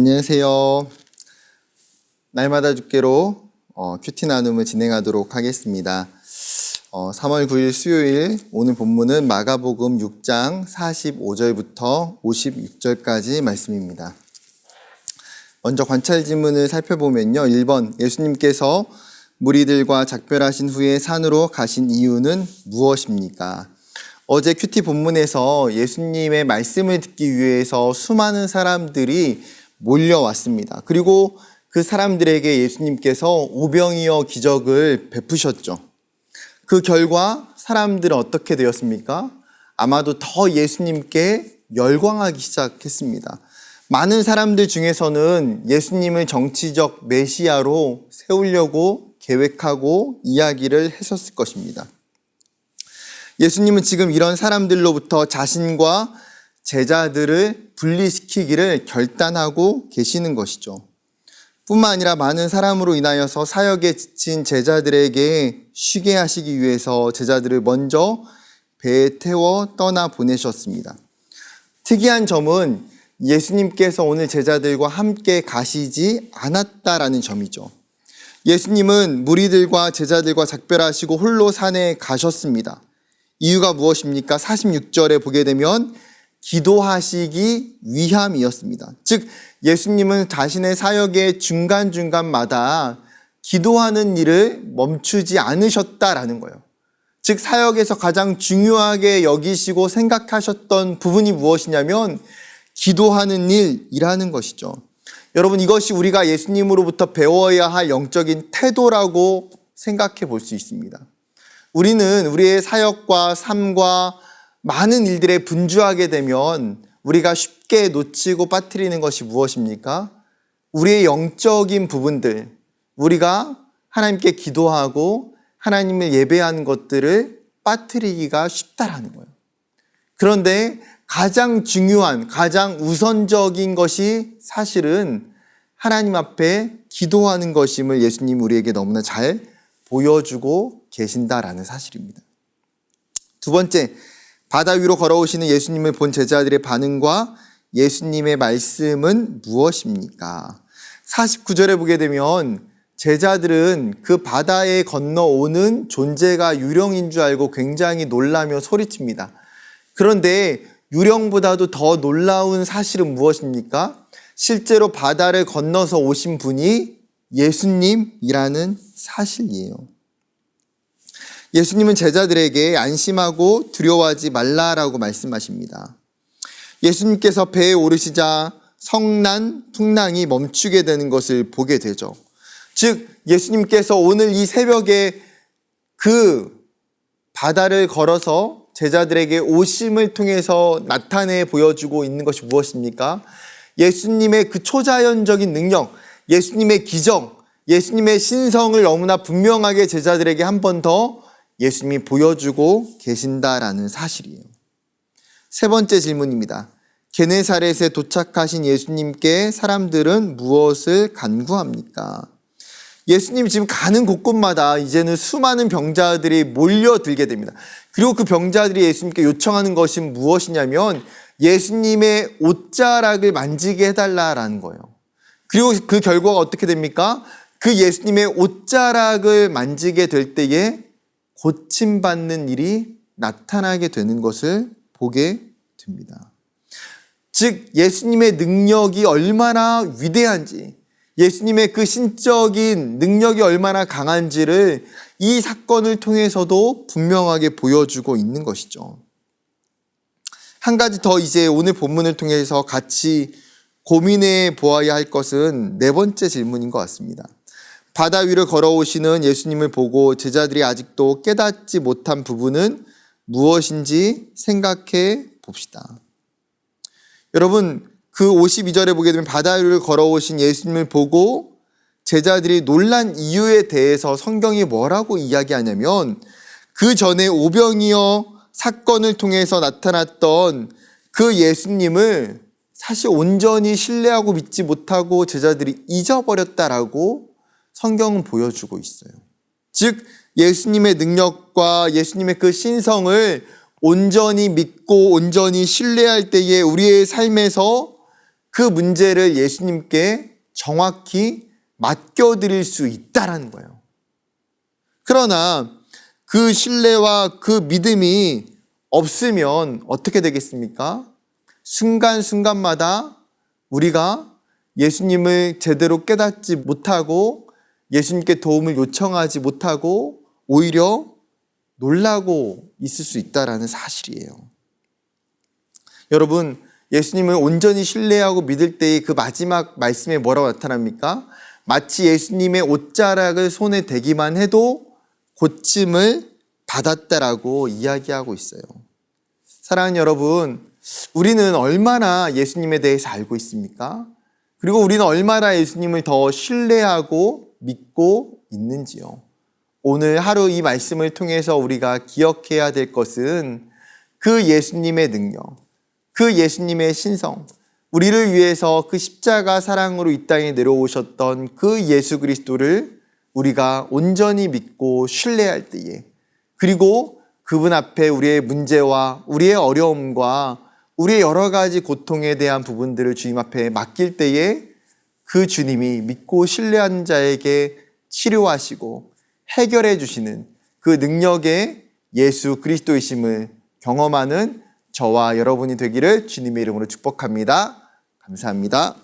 안녕하세요. 날마다 주께로 큐티 나눔을 진행하도록 하겠습니다. 3월 9일 수요일 오늘 본문은 마가복음 6장 45절부터 56절까지 말씀입니다. 먼저 관찰 지문을 살펴보면요. 1번, 예수님께서 무리들과 작별하신 후에 산으로 가신 이유는 무엇입니까? 어제 큐티 본문에서 예수님의 말씀을 듣기 위해서 수많은 사람들이 몰려왔습니다. 그리고 그 사람들에게 예수님께서 오병이어 기적을 베푸셨죠. 그 결과 사람들은 어떻게 되었습니까? 아마도 더 예수님께 열광하기 시작했습니다. 많은 사람들 중에서는 예수님을 정치적 메시아로 세우려고 계획하고 이야기를 했었을 것입니다. 예수님은 지금 이런 사람들로부터 자신과 제자들을 분리시키기를 결단하고 계시는 것이죠. 뿐만 아니라 많은 사람으로 인하여서 사역에 지친 제자들에게 쉬게 하시기 위해서 제자들을 먼저 배에 태워 떠나 보내셨습니다. 특이한 점은 예수님께서 오늘 제자들과 함께 가시지 않았다라는 점이죠. 예수님은 무리들과 제자들과 작별하시고 홀로 산에 가셨습니다. 이유가 무엇입니까? 46절에 보게 되면 기도하시기 위함이었습니다. 즉 예수님은 자신의 사역의 중간중간마다 기도하는 일을 멈추지 않으셨다라는 거예요. 즉 사역에서 가장 중요하게 여기시고 생각하셨던 부분이 무엇이냐면 기도하는 일이라는 것이죠. 여러분, 이것이 우리가 예수님으로부터 배워야 할 영적인 태도라고 생각해 볼 수 있습니다. 우리는 우리의 사역과 삶과 많은 일들에 분주하게 되면 우리가 쉽게 놓치고 빠뜨리는 것이 무엇입니까? 우리의 영적인 부분들, 우리가 하나님께 기도하고 하나님을 예배하는 것들을 빠뜨리기가 쉽다라는 거예요. 그런데 가장 중요한, 가장 우선적인 것이 사실은 하나님 앞에 기도하는 것임을 예수님 우리에게 너무나 잘 보여주고 계신다라는 사실입니다. 두 번째, 바다 위로 걸어오시는 예수님을 본 제자들의 반응과 예수님의 말씀은 무엇입니까? 49절에 보게 되면 제자들은 그 바다에 건너오는 존재가 유령인 줄 알고 굉장히 놀라며 소리칩니다. 그런데 유령보다도 더 놀라운 사실은 무엇입니까? 실제로 바다를 건너서 오신 분이 예수님이라는 사실이에요. 예수님은 제자들에게 안심하고 두려워하지 말라라고 말씀하십니다. 예수님께서 배에 오르시자 성난, 풍랑이 멈추게 되는 것을 보게 되죠. 즉 예수님께서 오늘 이 새벽에 그 바다를 걸어서 제자들에게 오심을 통해서 나타내 보여주고 있는 것이 무엇입니까? 예수님의 그 초자연적인 능력, 예수님의 기적, 예수님의 신성을 너무나 분명하게 제자들에게 한 번 더 예수님이 보여주고 계신다라는 사실이에요. 세 번째 질문입니다. 게네사렛에 도착하신 예수님께 사람들은 무엇을 간구합니까? 예수님이 지금 가는 곳곳마다 이제는 수많은 병자들이 몰려들게 됩니다. 그리고 그 병자들이 예수님께 요청하는 것이 무엇이냐면 예수님의 옷자락을 만지게 해달라라는 거예요. 그리고 그 결과가 어떻게 됩니까? 그 예수님의 옷자락을 만지게 될 때에 고침받는 일이 나타나게 되는 것을 보게 됩니다. 즉 예수님의 능력이 얼마나 위대한지, 예수님의 그 신적인 능력이 얼마나 강한지를 이 사건을 통해서도 분명하게 보여주고 있는 것이죠. 한 가지 더 이제 오늘 본문을 통해서 같이 고민해 보아야 할 것은 네 번째 질문인 것 같습니다. 바다 위를 걸어오시는 예수님을 보고 제자들이 아직도 깨닫지 못한 부분은 무엇인지 생각해 봅시다. 여러분, 그 52절에 보게 되면 바다 위를 걸어오신 예수님을 보고 제자들이 놀란 이유에 대해서 성경이 뭐라고 이야기하냐면 그 전에 오병이어 사건을 통해서 나타났던 그 예수님을 사실 온전히 신뢰하고 믿지 못하고 제자들이 잊어버렸다라고 성경은 보여주고 있어요. 즉 예수님의 능력과 예수님의 그 신성을 온전히 믿고 온전히 신뢰할 때에 우리의 삶에서 그 문제를 예수님께 정확히 맡겨드릴 수 있다라는 거예요. 그러나 그 신뢰와 그 믿음이 없으면 어떻게 되겠습니까? 순간순간마다 우리가 예수님을 제대로 깨닫지 못하고 예수님께 도움을 요청하지 못하고 오히려 놀라고 있을 수 있다는 사실이에요. 여러분, 예수님을 온전히 신뢰하고 믿을 때의 그 마지막 말씀에 뭐라고 나타납니까? 마치 예수님의 옷자락을 손에 대기만 해도 고침을 받았다라고 이야기하고 있어요. 사랑하는 여러분, 우리는 얼마나 예수님에 대해서 알고 있습니까? 그리고 우리는 얼마나 예수님을 더 신뢰하고 믿고 있는지요. 오늘 하루 이 말씀을 통해서 우리가 기억해야 될 것은 그 예수님의 능력, 그 예수님의 신성, 우리를 위해서 그 십자가 사랑으로 이 땅에 내려오셨던 그 예수 그리스도를 우리가 온전히 믿고 신뢰할 때에, 그리고 그분 앞에 우리의 문제와 우리의 어려움과 우리의 여러 가지 고통에 대한 부분들을 주님 앞에 맡길 때에 그 주님이 믿고 신뢰하는 자에게 치료하시고 해결해 주시는 그 능력의 예수 그리스도이심을 경험하는 저와 여러분이 되기를 주님의 이름으로 축복합니다. 감사합니다.